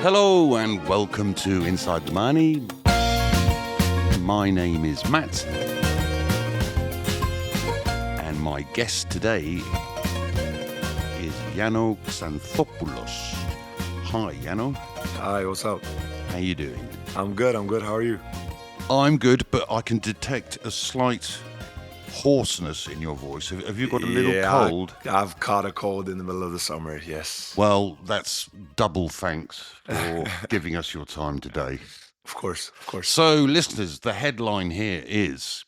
Hello and welcome to Inside the Money. My name is Matt and my guest today is Yano Xanthopoulos. Hi Yano. Hi, what's up? How you doing? I'm good. How are you? I'm good, but I can detect a slight hoarseness in your voice. Have you got a little cold? I've caught a cold in the middle of the summer, yes. Well, that's double thanks for giving us your time today. Of course. So, listeners, the headline here is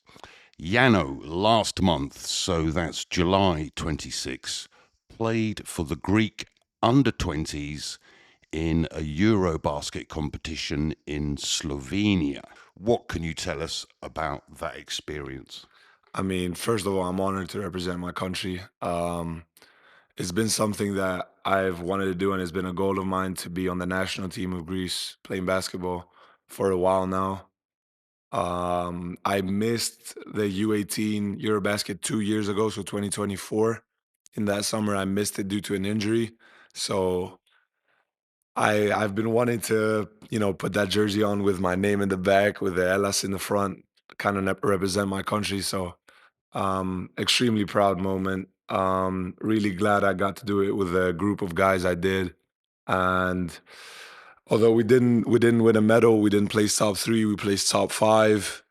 Yanno last month, so that's July 26, played for the Greek under-20s in a Eurobasket competition in Slovenia. What can you tell us about that experience? I mean, first of all, I'm honored to represent my country. It's been something that I've wanted to do, and it's been a goal of mine to be on the national team of Greece playing basketball for a while now. I missed the U18 Eurobasket 2 years ago, so 2024. In that summer, I missed it due to an injury. So I've been wanting to, put that jersey on with my name in the back, with the Hellas in the front, kind of represent my country. So extremely proud moment. Really glad I got to do it with a group of guys I did. And although we didn't win a medal, we didn't place top three, we placed top five.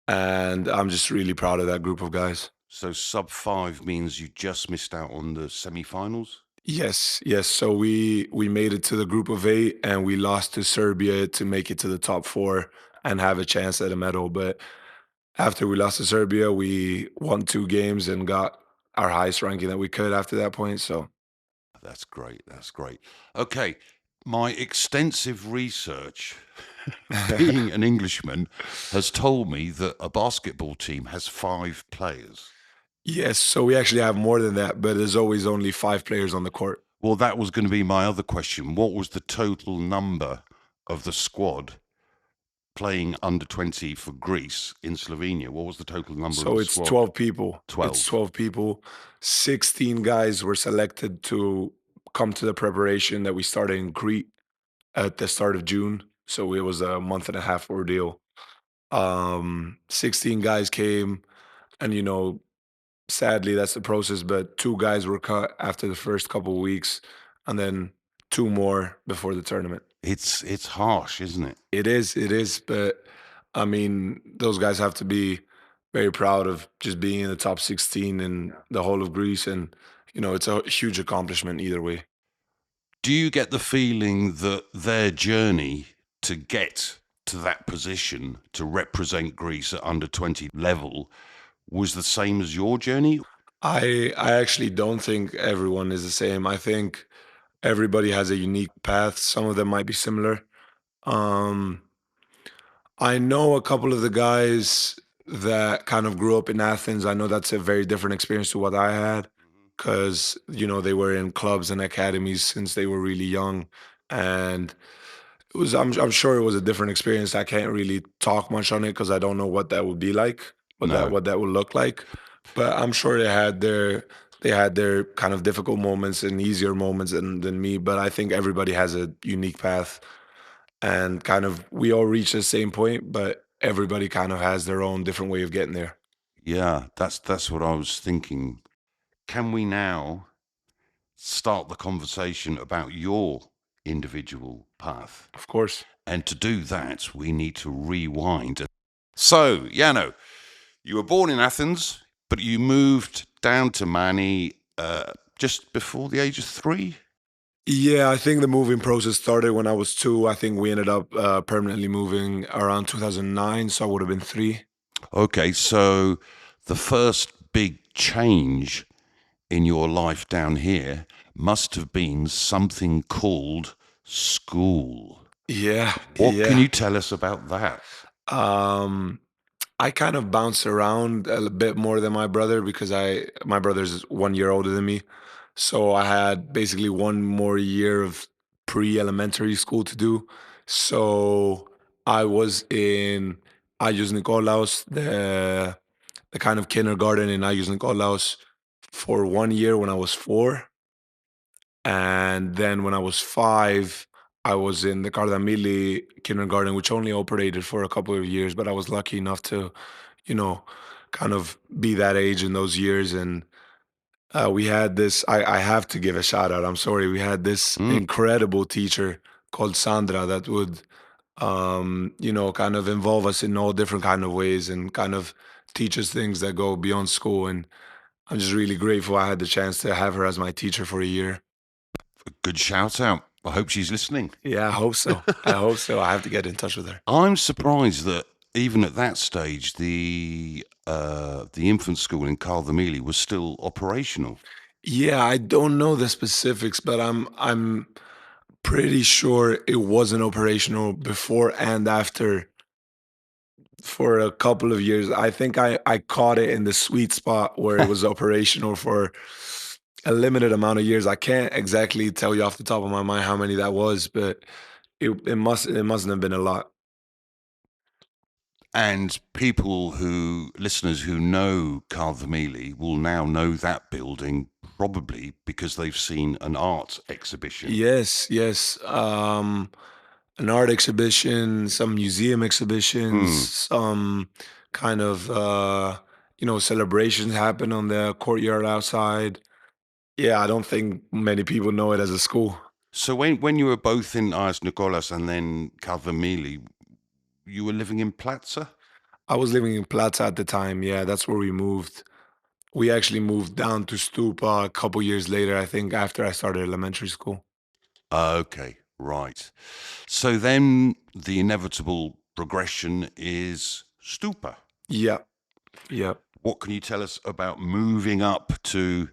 And I'm just really proud of that group of guys. So sub-5 means you just missed out on the semi-finals? Yes. So we made it to the group of eight, and we lost to Serbia to make it to the top four and have a chance at a medal. But after we lost to Serbia, we won two games and got our highest ranking that we could after that point. So That's great. Okay, my extensive research, being an Englishman, has told me that a basketball team has 5 players. yes, so we actually have more than that, but there's always only five players on the court. Well, that was going to be my other question. What was the total number of the squad playing under 20 for Greece in Slovenia? What was the total number of So the it's squad? 12 people. 12. It's 12 people. 16 guys were selected to come to the preparation that we started in Crete at the start of June. So it was a month and a half ordeal. 16 guys came, and sadly that's the process, but two guys were cut after the first couple of weeks, and then two more before the tournament. It's harsh, isn't it? It is, but I mean, those guys have to be very proud of just being in the top 16 in the whole of Greece, and it's a huge accomplishment either way. Do you get the feeling that their journey to get to that position to represent Greece at under 20 level was the same as your journey? I actually don't think everyone is the same. I think everybody has a unique path. Some of them might be similar. Um, I know a couple of the guys that kind of grew up in Athens. I know that's a very different experience to what I had, because they were in clubs and academies since they were really young, and it was I'm sure it was a different experience. I can't really talk much on it because I don't know what that would be like, No. what that would look like. But I'm sure they had their kind of difficult moments and easier moments than me. But I think everybody has a unique path, and kind of we all reach the same point, but everybody kind of has their own different way of getting there. Yeah, that's what I was thinking. Can we now start the conversation about your individual path? Of course. And to do that, we need to rewind. So, Yano, you were born in Athens, but you moved down to Mani just before the age of 3? Yeah, I think the moving process started when I was two. I think we ended up permanently moving around 2009, so I would have been three. Okay, so the first big change in your life down here must have been something called school. Yeah, What yeah. can you tell us about that? Um, I kind of bounced around a bit more than my brother because my brother's 1 year older than me. So I had basically one more year of pre-elementary school to do. So I was in Agios Nikolaos, the kind of kindergarten in Agios Nikolaos, for 1 year when I was four. And then when I was five, I was in the Kardamyli kindergarten, which only operated for a couple of years, but I was lucky enough to, you know, kind of be that age in those years. And we had this, I have to give a shout out. I'm sorry. We had this Mm, incredible teacher called Sandra that would, kind of involve us in all different kind of ways and kind of teach us things that go beyond school. And I'm just really grateful I had the chance to have her as my teacher for a year. a good shout out. I hope she's listening. Yeah, I hope so. I hope so. I have to get in touch with her. I'm surprised that even at that stage, the infant school in Kardamyli was still operational. Yeah, I don't know the specifics, but I'm pretty sure it wasn't operational before and after for a couple of years. I think I caught it in the sweet spot where it was operational for a limited amount of years. I can't exactly tell you off the top of my mind how many that was, but it mustn't have been a lot. And people who, listeners who know Kardamyli will now know that building probably because they've seen an art exhibition. Yes, yes. An art exhibition, some museum exhibitions, Hmm. some kind of celebrations happen on the courtyard outside. Yeah, I don't think many people know it as a school. So when you were both in Ars Nicolas and then Kardamyli, you were living in Platsa? I was living in Platsa at the time. Yeah, that's where we moved. We actually moved down to Stupa a couple years later, I think, after I started elementary school. Okay, right. So then the inevitable progression is Stupa. Yeah, yeah. What can you tell us about moving up to?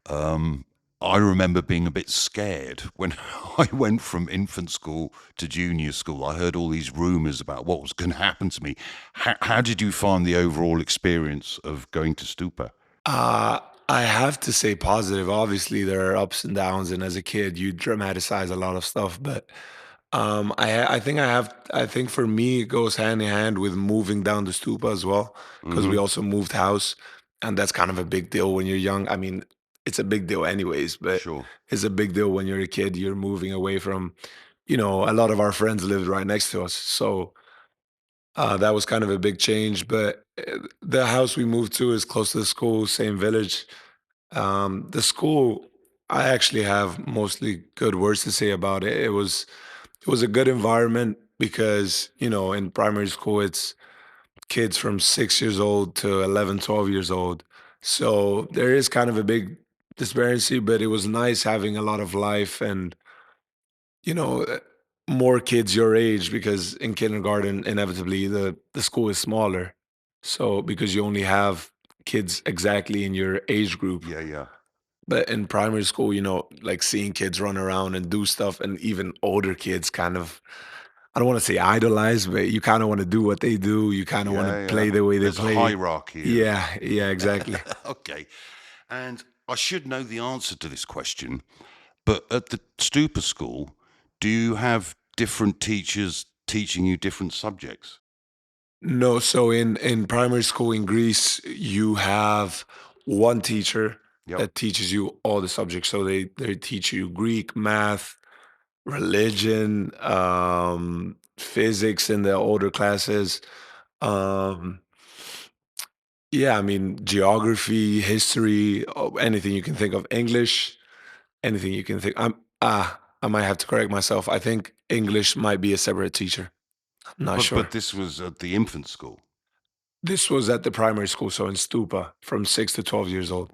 Um, I remember being a bit scared when I went from infant school to junior school. I heard all these rumors about what was going to happen to me. How did you find the overall experience of going to Stupa? Uh, I have to say positive. Obviously, there are ups and downs, and as a kid, you dramatize a lot of stuff. But I think for me, it goes hand in hand with moving down the stupa as well, because we Hmm. also moved house, and that's kind of a big deal when you're young. I mean, it's a big deal anyways, but Sure. it's a big deal when you're a kid. You're moving away from, a lot of our friends lived right next to us, so that was kind of a big change. But the house we moved to is close to the school, same village. The school, I actually have mostly good words to say about it. It was a good environment because, in primary school, it's kids from 6 years old to 11, 12 years old. So there is kind of a big disparity, but it was nice having a lot of life and, you know, uh, more kids your age because in kindergarten, inevitably, the school is smaller. So because you only have kids exactly in your age group. Yeah, yeah. But in primary school, like seeing kids run around and do stuff, and even older kids kind of, I don't want to say idolize, but you kind of want to do what they do. You kind of want to Yeah, yeah. play the way they There's a play. hierarchy of. Yeah, yeah, exactly. Okay. And I should know the answer to this question, but at the Stupa School, do you have different teachers teaching you different subjects? No, so in primary school in Greece, you have one teacher Yep. that teaches you all the subjects. So they teach you Greek, math, religion, physics in the older classes. Um, Yeah, I mean, geography, history, anything you can think of, English, anything you can think. I might have to correct myself. I think English might be a separate teacher. I'm not But sure. this was at the infant school. This was at the primary school, so in Stupa, from 6 to 12 years old.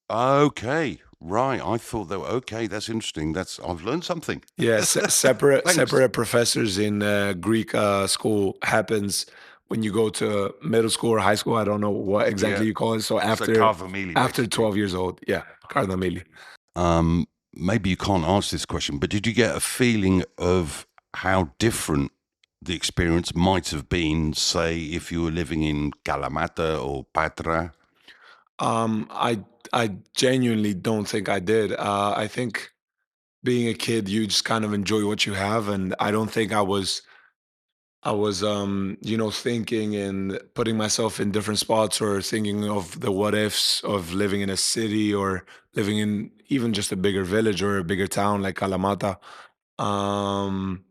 Okay, right. I thought they were okay. That's interesting. That's I've learned something. Yeah, separate Thanks. separate professors in Greek school happens when you go to middle school or high school. I don't know what Yeah. exactly you call it. So So after Carver after basically. 12 years old, yeah, Kardamyli. Maybe you can't answer this question, but did you get a feeling of how different the experience might have been, say, if you were living in Kalamata or Patra? I genuinely don't think I did. I think being a kid, you just kind of enjoy what you have, and I don't think I was thinking and putting myself in different spots or thinking of the what ifs of living in a city or living in even just a bigger village or a bigger town like Kalamata. Um,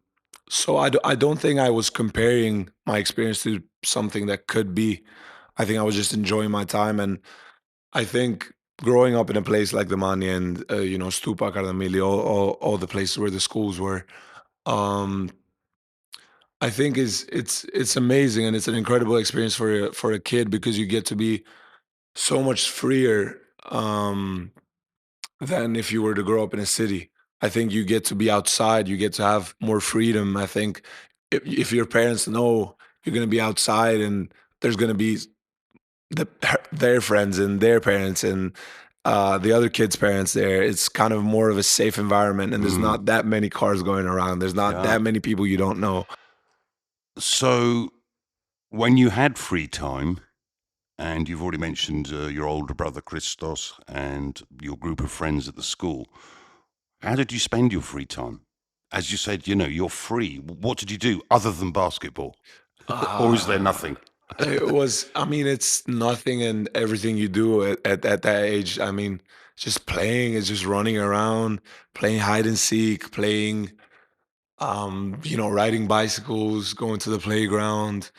so I don't think I was comparing my experience to something that could be. I think I was just enjoying my time, and I think growing up in a place like the Mani and Stoupa, Kardamyli, all the places where the schools were, um, I think is it's amazing and it's an incredible experience for a kid because you get to be so much freer than if you were to grow up in a city. I think you get to be outside, you get to have more freedom. I think if your parents know you're going to be outside and there's going to be their friends and their parents and the other kids' parents there, it's kind of more of a safe environment, and there's Mm, not that many cars going around. There's not yeah. that many people you don't know. So when you had free time, and you've already mentioned your older brother Christos and your group of friends at the school, how did you spend your free time? As you said, you're free. What did you do other than basketball? Or is there Uh, nothing? it was, I mean, it's nothing and everything you do at that age. I mean, just playing, it's just running around, playing hide and seek, playing, riding bicycles, going to the playground,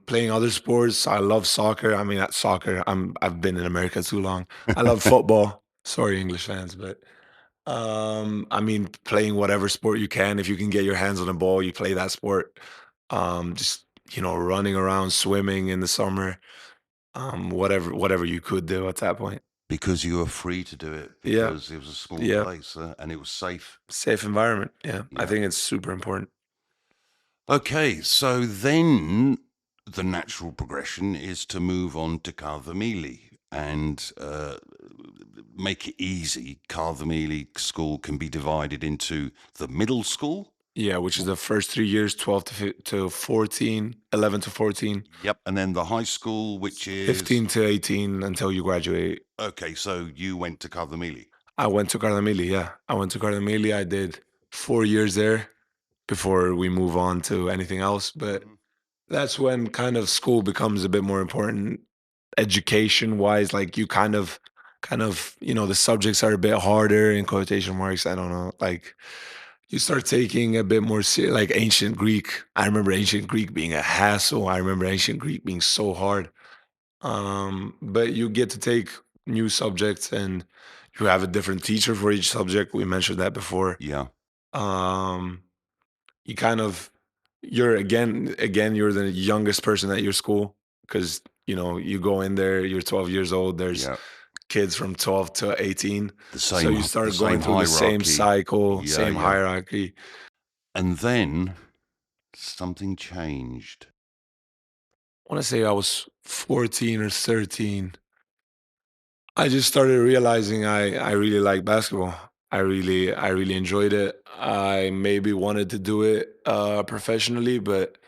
playing other sports. I love soccer. I mean, not soccer. I've been in America too long. I love football. Sorry, English fans, but I mean, playing whatever sport you can. If you can get your hands on a ball, you play that sport. Just running around, swimming in the summer. Whatever you could do at that point. Because you were free to do it, Yeah, because it was a small yeah. place and it was safe. Safe environment. Yeah, I Yeah. think it's super important. Okay, so then the natural progression is to move on to Kardamyli and make it easy. Kardamyli school can be divided into the middle school. Yeah, which is the first 3 years, 12 to 14, 11 to 14, Yep. And then the high school, which is 15 to 18 until you graduate. okay. So you went to Kardamyli. I went to Kardamyli, yeah. I went to Kardamyli. I did 4 years there before we move on to anything else. But Hmm. that's when kind of school becomes a bit more important education wise. Like you kind of, the subjects are a bit harder in quotation marks. I don't know. Like you start taking a bit more like ancient Greek. I remember ancient Greek being a hassle. I remember ancient Greek being so hard. But you get to take new subjects and you have a different teacher for each subject. We mentioned that before. Yeah. Um, you kind of you're again you're the youngest person at your school because you go in there, you're 12 years old. There's Yeah. kids from 12 to 18, The so you same, the start going same through the same hierarchy. cycle, Yeah. same Yeah. hierarchy. And then something changed. I want to say I was 14 or 13. I just started realizing I really like basketball. I really enjoyed it. I maybe wanted to do it professionally, but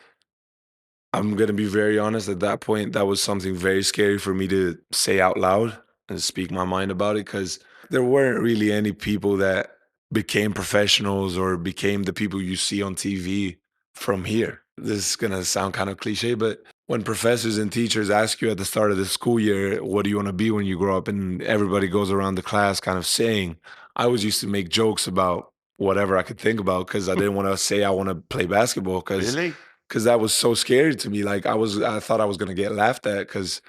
I'm gonna be very honest. At that point, that was something very scary for me to say out loud and speak my mind about it because there weren't really any people that became professionals or became the people you see on TV from here. This is gonna sound kind of cliche, but when professors and teachers ask you at the start of the school year, what do you want to be when you grow up? And everybody goes around the class kind of saying, I was used to make jokes about whatever I could think about because I didn't want to say I want to play basketball Really? because that was so scary to me. Like I thought I was gonna get laughed at because,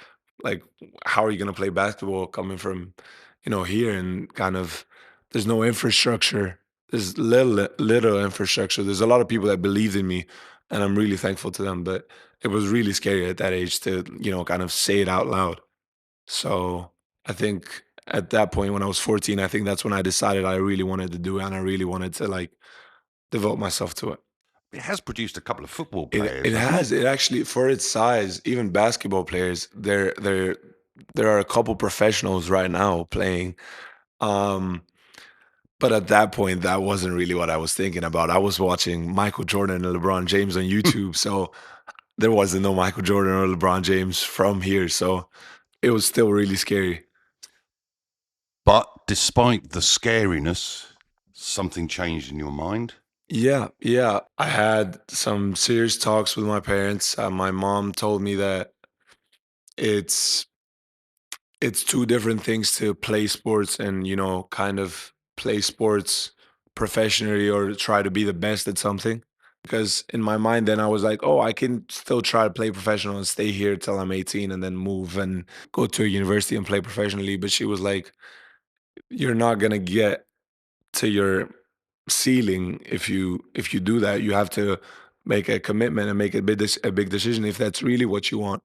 like, how are you gonna play basketball coming from, here and kind of there's no infrastructure. There's little infrastructure. There's a lot of people that believed in me, and I'm really thankful to them. But it was really scary at that age to kind of say it out loud. So I think at that point when I was 14, I think that's when I decided I really wanted to do it and I really wanted to like devote myself to it. It has produced a couple of football It players, hasn't it? has it actually for its size, even basketball players, there are a couple professionals right now playing. Um, but at that point, that wasn't really what I was thinking about. I was watching Michael Jordan and LeBron James on YouTube, so there wasn't no Michael Jordan or LeBron James from here, so it was still really scary. But despite the scariness, something changed in your mind. Yeah, yeah. I had some serious talks with my parents. My mom told me that it's it's two different things to play sports and kind of play sports professionally or try to be the best at something. Because in my mind, then I was like, oh, I can still try to play professional and stay here till I'm 18 and then move and go to a university and play professionally. But she was like, you're not gonna get to your ceiling if you do that. You have to make a commitment and make a big decision. If that's really what you want,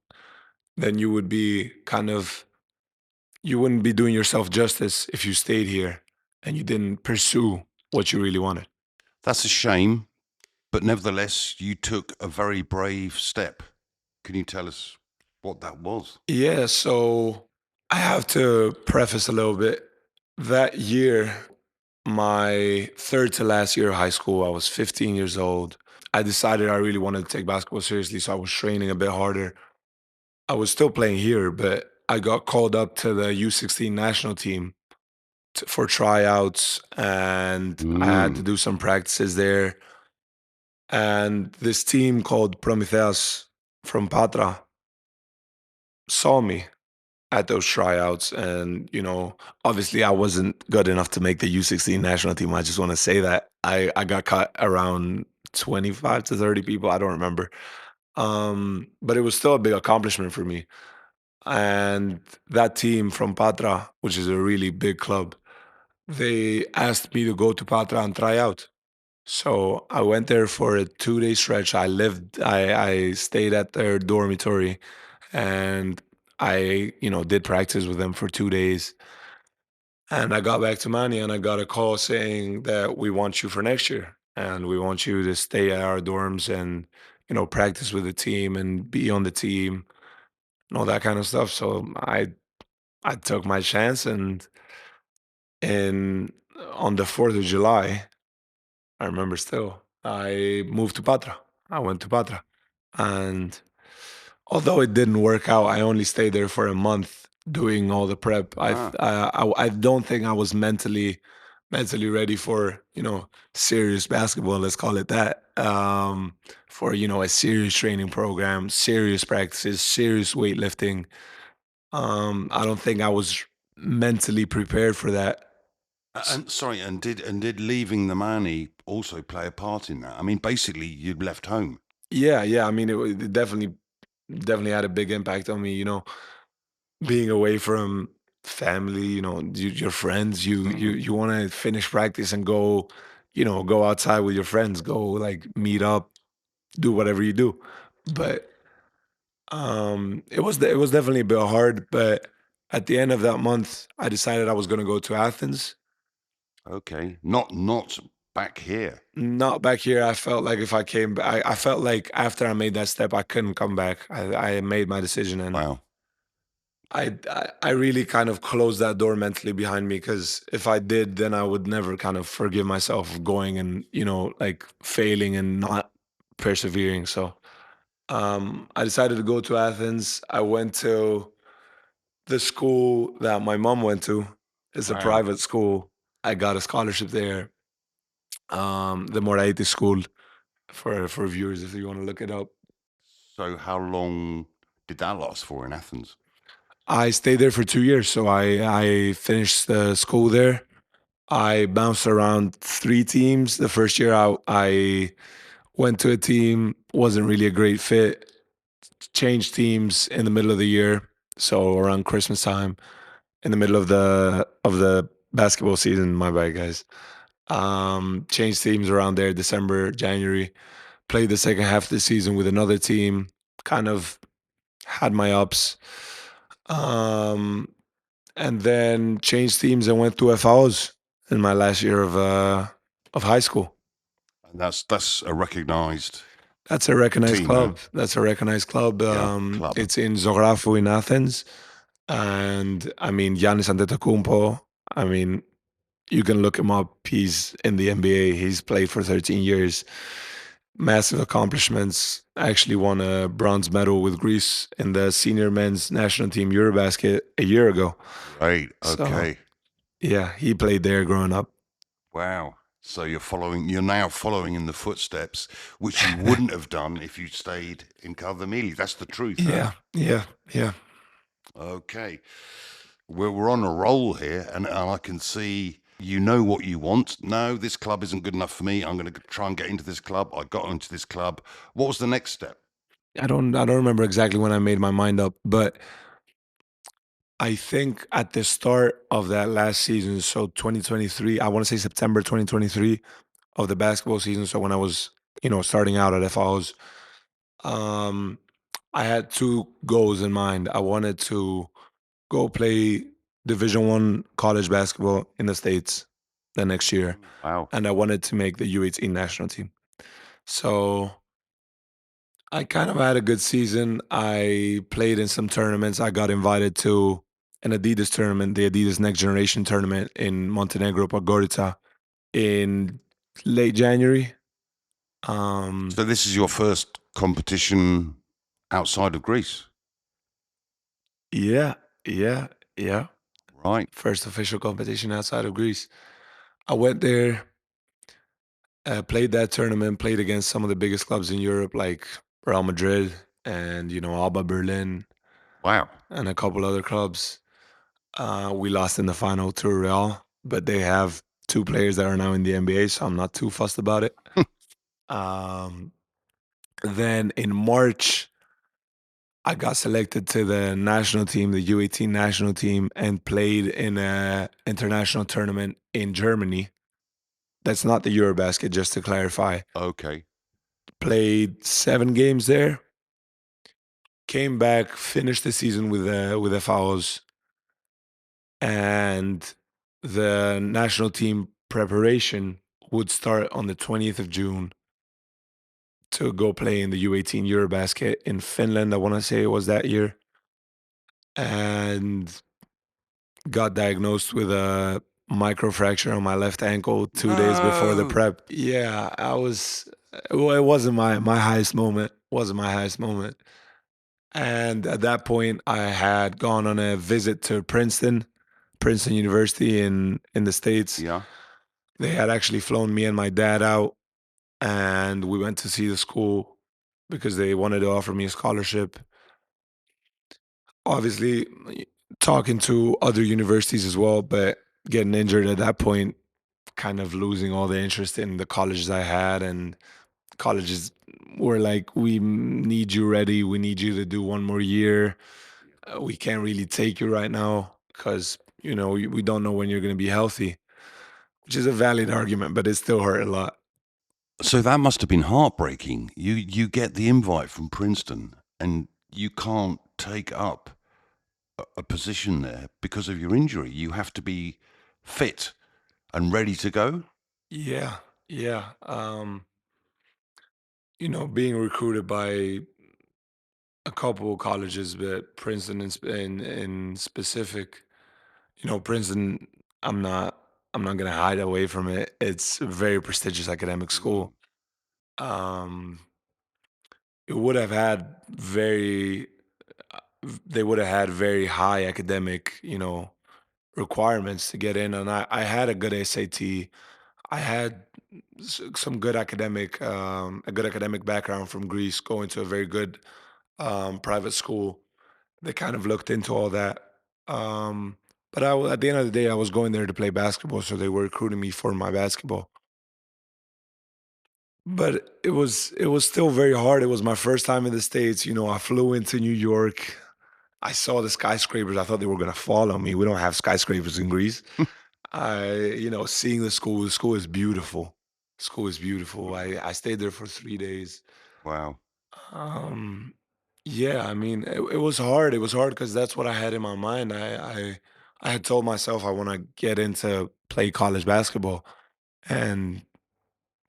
then you would be kind of you wouldn't be doing yourself justice if you stayed here and you didn't pursue what you really wanted. That's a shame, but nevertheless, you took a very brave step. Can you tell us what that was? Yeah, so I have to preface a little bit. That year, my third to last year of high school, I was 15 years old. I decided I really wanted to take basketball seriously, so I was training a bit harder. I was still playing here, but I got called up to the U16 national team for tryouts, and I had to Mm. do some practices there. And this team called Prometheus from Patra saw me at those tryouts. And, obviously I wasn't good enough to make the U16 national team. I just want to say that. I got cut around 25 to 30 people. I don't remember. But it was still a big accomplishment for me. And that team from Patra, which is a really big club, they asked me to go to Patra and try out. So I went there for a 2 day stretch. I stayed at their dormitory and I, did practice with them for 2 days. And I got back to Mani and I got a call saying that we want you for next year and we want you to stay at our dorms and, practice with the team and be on the team and all that kind of stuff. So I took my chance and on the 4th of July, I remember still, I moved to Patra. I went to Patra. And although it didn't work out, I only stayed there for a month doing all the prep. Ah, I don't think I was mentally ready for serious basketball. Let's call it that. For a serious training program, serious practices, serious weightlifting. I don't think I was mentally prepared for that. S- and sorry, and did leaving the money also play a part in that? I mean, basically, you'd left home. Yeah, yeah. I mean, it definitely had a big impact on me. Being away from family, your friends, you want to finish practice and go outside with your friends, go like meet up, do whatever you do. But it was definitely a bit hard. But at the end of that month, I decided I was going to go to Athens. Okay, not back here. Not back here. I felt like if I came back, I felt like after I made that step, I couldn't come back. I made my decision and Wow. I really kind of closed that door mentally behind me because if I did, then I would never kind of forgive myself of going and like failing and not persevering. So I decided to go to Athens. I went to the school that my mom went to. It's a Wow. private school. I got a scholarship there. The Moraitis School for viewers if you want to look it up. So how long did that last for in Athens? I stayed there for 2 years, so I finished the school there. I bounced around 3 teams. The first year I went to a team, wasn't really a great fit. Changed teams in the middle of the year, so around Christmas time, in the middle of the basketball season. My bad, guys. Changed teams around there, December, January. Played the second half of the season with another team. Kind of had my ups. Um, and then changed teams and went to FAOs in my last year of high school. And that's a recognized That's a recognized team, huh? club. That's a recognized club. Yeah, club. It's in Zographou in Athens, and I mean Giannis Antetokounmpo. I mean, you can look him up. He's in the NBA. He's played for 13 years. Massive accomplishments. Actually won a bronze medal with Greece in the senior men's national team Eurobasket a year ago. Right. So Okay. yeah, he played there growing up. Wow. So you're now following in the footsteps, which you wouldn't have done if you'd stayed in Kardamyli. That's the truth, huh? Yeah, yeah, yeah. Okay. We're on a roll here, and I can see. You know what you want. No, this club isn't good enough for me. I'm going to try and get into this club. I got into this club. What was the next step? I don't remember exactly when I made my mind up, but I think at the start of that last season, so 2023, I want to say September 2023 of the basketball season. So when I was, starting out at FOs, um, I had two goals in mind. I wanted to go play Division 1 college basketball in the States the next year, Wow. and I wanted to make the U18 national team. So I kind of had a good season. I played in some tournaments. I got invited to an Adidas tournament, the Adidas Next Generation tournament in Montenegro, Podgorica, in late January. Um, So this is your first competition outside of Greece, yeah, yeah, yeah. right? First official competition outside of Greece. I went there, played that tournament, played against some of the biggest clubs in Europe, like Real Madrid and Alba Berlin Wow. and a couple other clubs. We lost in the final to Real, but they have two players that are now in the NBA, so I'm not too fussed about it. Um, then in March, I got selected to the national team, the U18 national team, and played in a international tournament in Germany. That's not the Eurobasket, just to clarify. Okay. Played 7 games there. Came back, finished the season with the fouls, and the national team preparation would start on the 20th of June to go play in the U18 Eurobasket in Finland. I want to say it was that year, and got diagnosed with a microfracture on my left ankle 2 days before the No. prep. Yeah, I was. Well, it wasn't my highest moment. Wasn't my highest moment. And at that point, I had gone on a visit to Princeton University in the States. Yeah. They had actually flown me and my dad out, and we went to see the school because they wanted to offer me a scholarship. Obviously, talking to other universities as well, but getting injured at that point, kind of losing all the interest in the colleges I had, and colleges were like, "We need you ready. We need you to do one more year. We can't really take you right now because we don't know when you're going to be healthy," which is a valid argument, but it still hurt a lot. So that must have been heartbreaking. You get the invite from Princeton and you can't take up a position there because of your injury. You have to be fit and ready to go. Yeah, yeah. Being recruited by a couple of colleges, but Princeton in specific, Princeton. I'm not. I'm not gonna hide away from it. It's a very prestigious academic Mm. school. Um, it would have had very. They would have had very high academic, requirements to get in, and I had a good SAT. I had some good a good academic background from Greece, going to a very good private school. They kind of looked into all that. Um, but at the end of the day, I was going there to play basketball, so they were recruiting me for my basketball. But it was still very hard. It was my first time in the States. I flew into New York. I saw the skyscrapers. I thought they were gonna fall on me. We don't have skyscrapers in Greece. Seeing the school is beautiful. School is beautiful. Mm. I stayed there for 3 days. Wow. Um, yeah, I mean, it was hard. It was hard because that's what I had in my mind. I had told myself I want to get into play college basketball and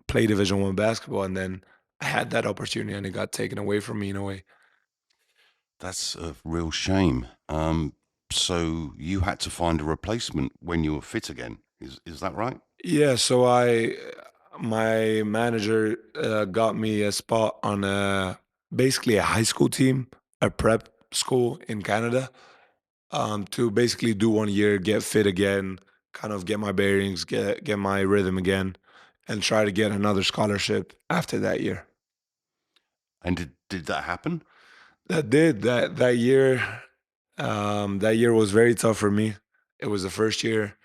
play Division 1 basketball, and then I had that opportunity and it got taken away from me in a way. That's a real shame. So you had to find a replacement when you were fit again. Is that right? Yeah, so my manager got me a spot on basically a high school team, a prep school in Canada, to basically do 1 year, get fit again, kind of get my bearings, get my rhythm again, and try to get another scholarship after that year. And did that happen? That year was very tough for me. It was the first year.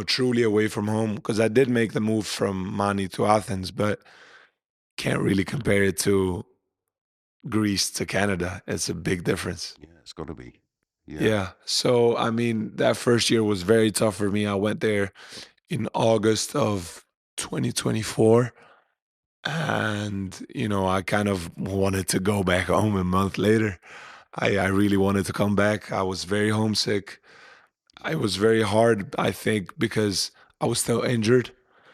truly away from home. Because I did make the move from Mani to Athens, but can't really compare it to Greece to Canada. It's a big difference. Yeah, it's got to be. Yeah. Yeah. So, I mean, that first year was very tough for me. I went there in August of 2024. And, I kind of wanted to go back home a month later. I really wanted to come back. I was very homesick. It was very hard, I think, because I was still injured.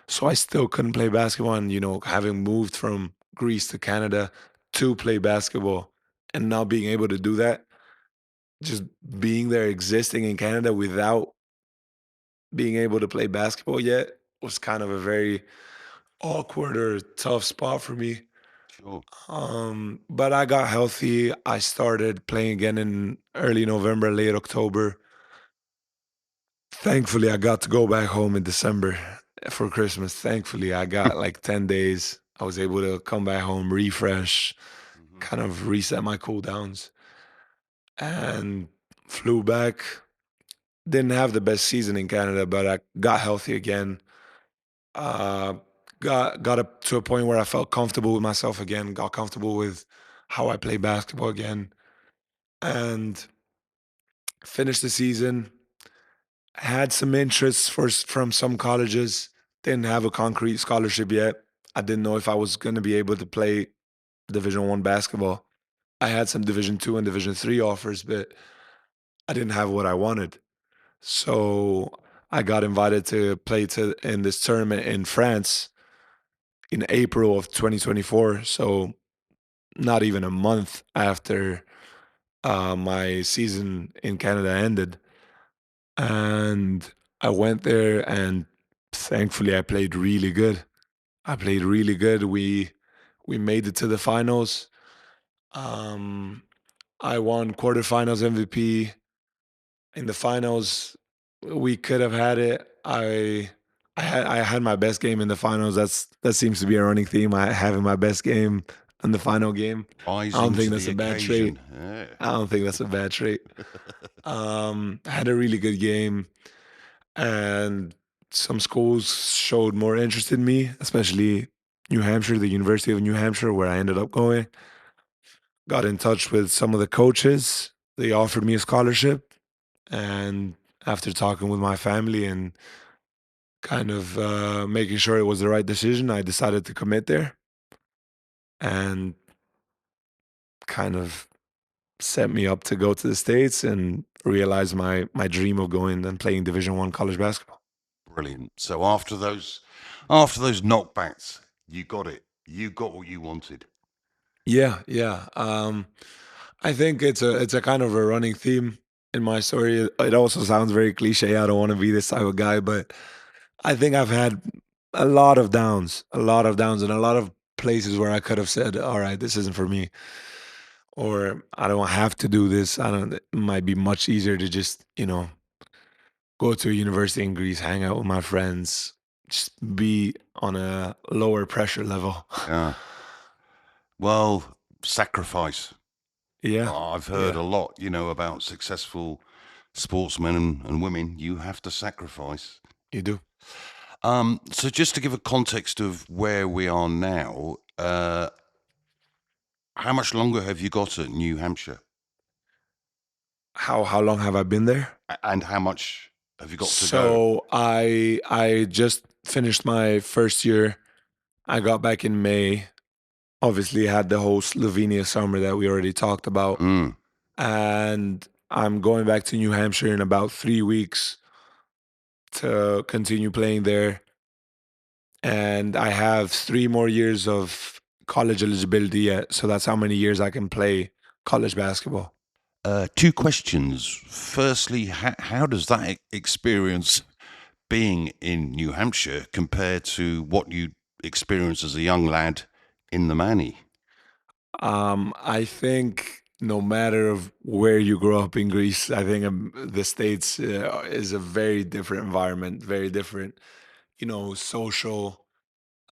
So I still couldn't play basketball. And, having moved from Greece to Canada to play basketball and not being able to do that, just being there, existing in Canada without being able to play basketball yet was kind of a very awkward or tough spot for me. Sure. But I got healthy. I started playing again in early November, late October. Thankfully, I got to go back home in December for Christmas. Thankfully, I got like 10 days. I was able to come back home, refresh, Hmm. kind of reset my cool downs, and flew back. Didn't have the best season in Canada, but I got healthy again. Uh, got up to a point where I felt comfortable with myself again, got comfortable with how I play basketball again, and finished the season. Had some interests from some colleges. Didn't have a concrete scholarship yet. I didn't know if I was going to be able to play Division 1 basketball. I had some Division 2 and Division 3 offers, but I didn't have what I wanted. So I got invited to play in this tournament in France in April of 2024. So not even a month after my season in Canada ended. And I went there, and thankfully I played really good. I played really good. We made it to the finals. Um, I won quarterfinals MVP. In the finals, we could have had it. I had my best game in the finals. That seems to be a running theme. I having my best game in the final game. I don't Rising think to that's the a bad trait. occasion. Yeah. I don't think that's a bad trait. I had a really good game, and some schools showed more interest in me, especially New Hampshire, the University of New Hampshire, where I ended up going. Got in touch with some of the coaches. They offered me a scholarship, and after talking with my family and kind of making sure it was the right decision, I decided to commit there, and kind of set me up to go to the States and realize my dream of going and playing Division 1 college basketball. Brilliant. So after those knockbacks, you got it. You got what you wanted. Yeah, yeah. I think it's a kind of a running theme in my story. It also sounds very cliche. I don't want to be this type of guy, but I think I've had a lot of downs, and a lot of places where I could have said, "All right, this isn't for me," or "I don't have to do this." I don't. It might be much easier to just go to a university in Greece, hang out with my friends, just be on a lower pressure level. Yeah. Well, sacrifice. Yeah, I've heard yeah, a lot, about successful sportsmen and women. You have to sacrifice. you do. So just to give a context of where we are now, how much longer have you got at New Hampshire? How long have I been there? And how much have you got to go? So I just finished my first year. I got back in May. Obviously had the whole Slovenia summer that we already talked about. Mm. And I'm going back to New Hampshire in about 3 weeks to continue playing there. And I have 3 more years of college eligibility yet. So that's how many years I can play college basketball. Two questions. Firstly, how does that experience being in New Hampshire compare to what you experienced as a young lad in the Manny? I think no matter of where you grow up in Greece, I think the States is a very different environment, very different, social,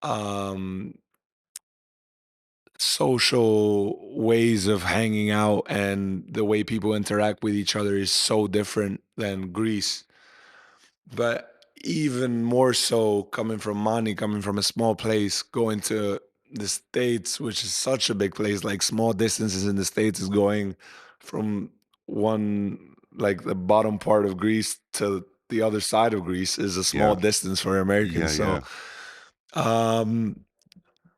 um, social ways of hanging out, and the way people interact with each other is so different than Greece. But even more so coming from Mani, coming from a small place, going to the States, which is such a big place, like small distances in the States is going from one, like the bottom part of Greece to the other side of Greece is a small Yeah. distance for Yeah. Americans. So, Yeah. um,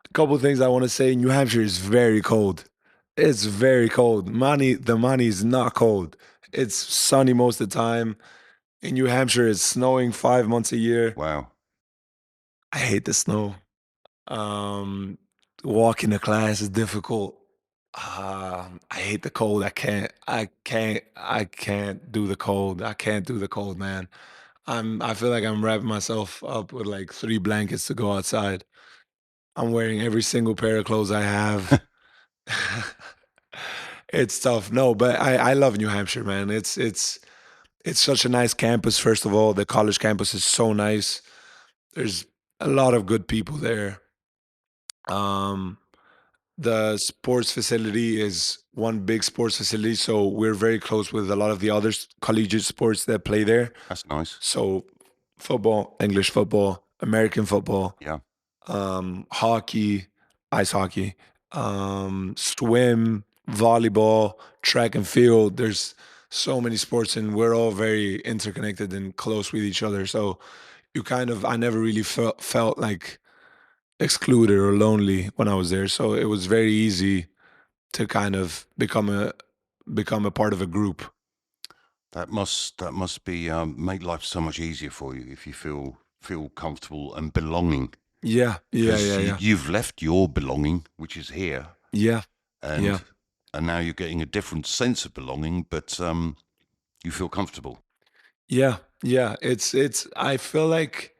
a couple of things I want to say. New Hampshire is very cold. It's very cold. The Mani is not cold. It's sunny most of the time. In New Hampshire, it's snowing 5 months a year. Wow. I hate the snow. Um, Walking to class is difficult. I hate the cold. I can't do the cold. I can't do the cold, man. I feel like I'm wrapping myself up with like 3 blankets to go outside. I'm wearing every single pair of clothes I have. It's tough. No, but I love New Hampshire, man. It's such a nice campus. First of all, the college campus is so nice. There's a lot of good people there. Um, the sports facility is one big sports facility, so we're very close with a lot of the other collegiate sports that play there. That's nice. So football, English football, American football, Yeah. hockey, ice hockey, swim, volleyball, track and field. There's so many sports, and we're all very interconnected and close with each other. So I never really felt like excluded or lonely when I was there. So it was very easy to kind of become a part of a group. That must be make life so much easier for you if you feel comfortable and belonging. Yeah, yeah, Because yeah, yeah, you've left your belonging, which is here, yeah, yeah, and now you're getting a different sense of belonging, but you feel comfortable. yeah, yeah. It's. I feel like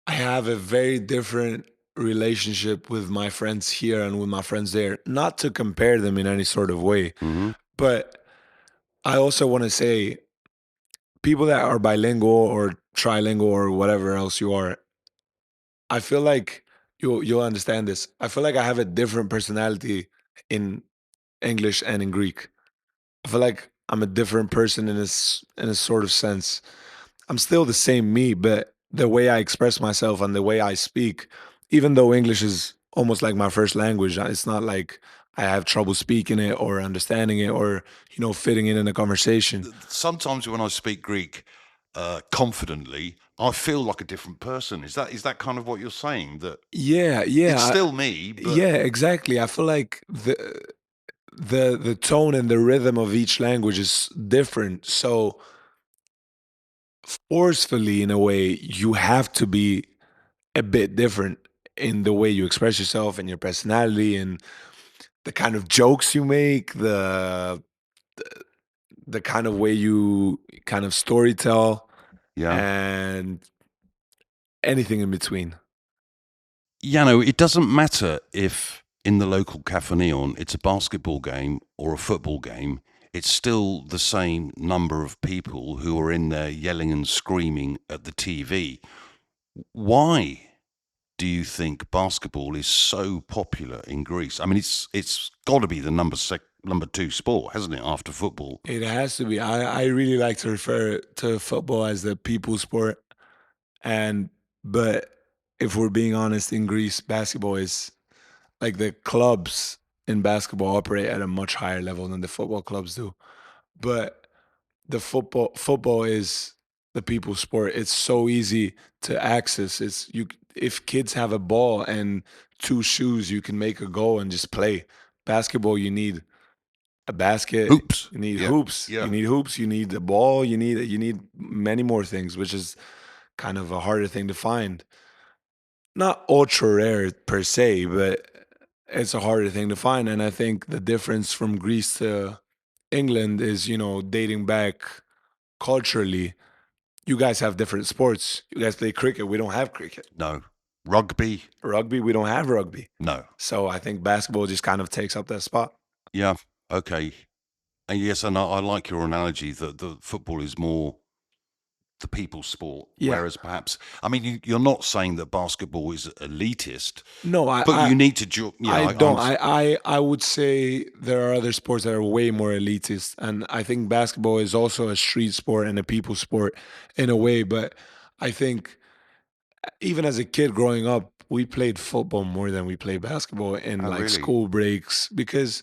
I have a very different relationship with my friends here and with my friends there. Not to compare them in any sort of way, Hmm. but I also want to say people that are bilingual or trilingual or whatever else you are, I feel like you'll understand this. I feel like I have a different personality in English and in Greek. I feel like I'm a different person in a sort of sense. I'm still the same me, but the way I express myself and the way I speak, even though English is almost like my first language, it's not like I have trouble speaking it or understanding it or fitting in a conversation. Sometimes when I speak Greek confidently, I feel like a different person. Is that kind of what you're saying? That Yeah, it's yeah, still me, but yeah, exactly. I feel like the tone and the rhythm of each language is different. So forcefully, in a way, you have to be a bit different in the way you express yourself and your personality and the kind of jokes you make, the kind of way you kind of story tell, yeah. and anything in between. It doesn't matter if in the local Cafe Neon it's a basketball game or a football game. It's still the same number of people who are in there yelling and screaming at the TV. Why do you think basketball is so popular in Greece? I mean, it's got to be the number two sport, hasn't it, after football? It has to be. I really like to refer to football as the people sport, and but if we're being honest, in Greece, basketball is like the clubs in basketball operate at a much higher level than the football clubs do. But the football is the people's sport. It's so easy to access. It's you if kids have a ball and two shoes, you can make a goal and just play. Basketball, you need a basket, Hoops. you need Yeah. hoops, Yeah. you need a ball, you need many more things, which is kind of a harder thing to find. Not ultra rare per se, but it's a harder thing to find. And I think the difference from Greece to England is, dating back culturally. You guys have different sports. You guys play cricket. We don't have cricket. No. Rugby? Rugby, we don't have rugby. No. So I think basketball just kind of takes up that spot. Yeah. Okay. And yes, and I like your analogy that the football is more the people's sport, Yeah. whereas perhaps, I mean, you're not saying that basketball is elitist, No, but you need to, I don't. I would say there are other sports that are way more elitist, and I think basketball is also a street sport and a people sport in a way. But I think even as a kid growing up, we played football more than we played basketball in Oh, like really? school breaks because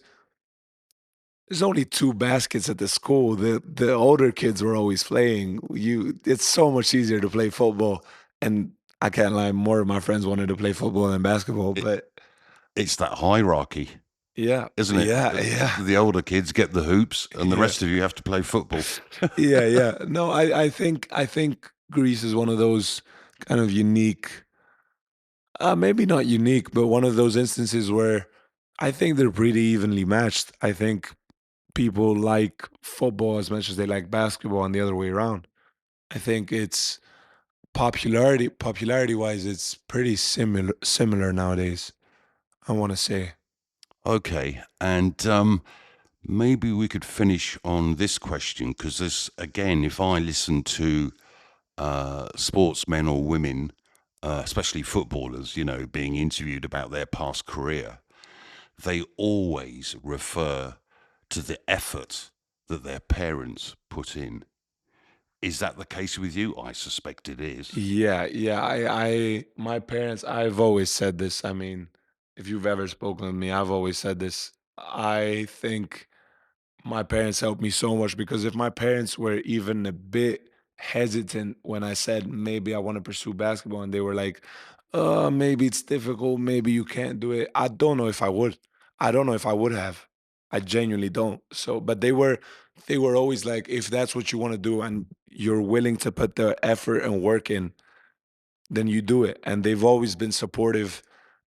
there's only two baskets at the school. The older kids were always playing. It's so much easier to play football. And I can't lie, more of my friends wanted to play football than basketball. It, But it's that hierarchy, yeah, isn't it? yeah, yeah, The older kids get the hoops, and the yeah, rest of you have to play football. yeah, yeah. No, I think Greece is one of those kind of unique, maybe not unique, but one of those instances where I think they're pretty evenly matched. I think people like football as much as they like basketball and the other way around. I think it's popularity wise, it's pretty similar nowadays, I want to say. Okay, and maybe we could finish on this question because this again, if I listen to sportsmen or women, especially footballers, being interviewed about their past career, they always refer to the effort that their parents put in. Is that the case with you? I suspect it is. Yeah, yeah. My parents, I've always said this. I mean, if you've ever spoken with me, I've always said this. I think my parents helped me so much because if my parents were even a bit hesitant when I said maybe I want to pursue basketball and they were like, maybe it's difficult, maybe you can't do it. I don't know if I would. I don't know if I would have. I genuinely don't. So, but they were always like, if that's what you want to do and you're willing to put the effort and work in, then you do it. And they've always been supportive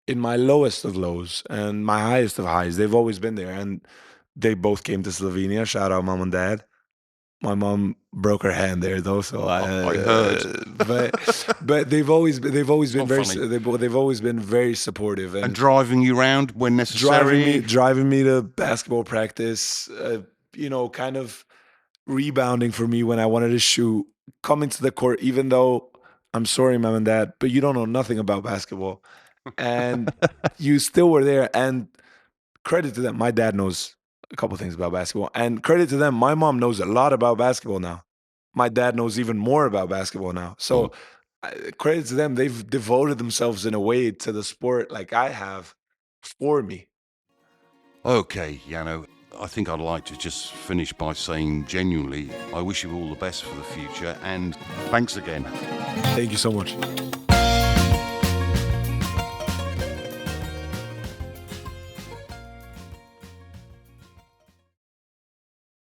in my lowest of lows and my highest of highs. They've always been there. And they both came to Slovenia. Shout out mom and dad. My mom broke her hand there though, so I heard. but they've always been Not very funny. they've always been very supportive And and driving you round when necessary. driving me to basketball practice, kind of rebounding for me when I wanted to shoot, coming to the court, even though I'm sorry, mom and dad, but you don't know nothing about basketball. And you still were there. And credit to them. My dad knows a couple things about basketball. And credit to them, my mom knows a lot about basketball now. My dad knows even more about basketball now. Cool. So credit to them. They've devoted themselves in a way to the sport like I have for me. Okay, Yano, I think I'd like to just finish by saying genuinely, I wish you all the best for the future and thanks again. Thank you so much.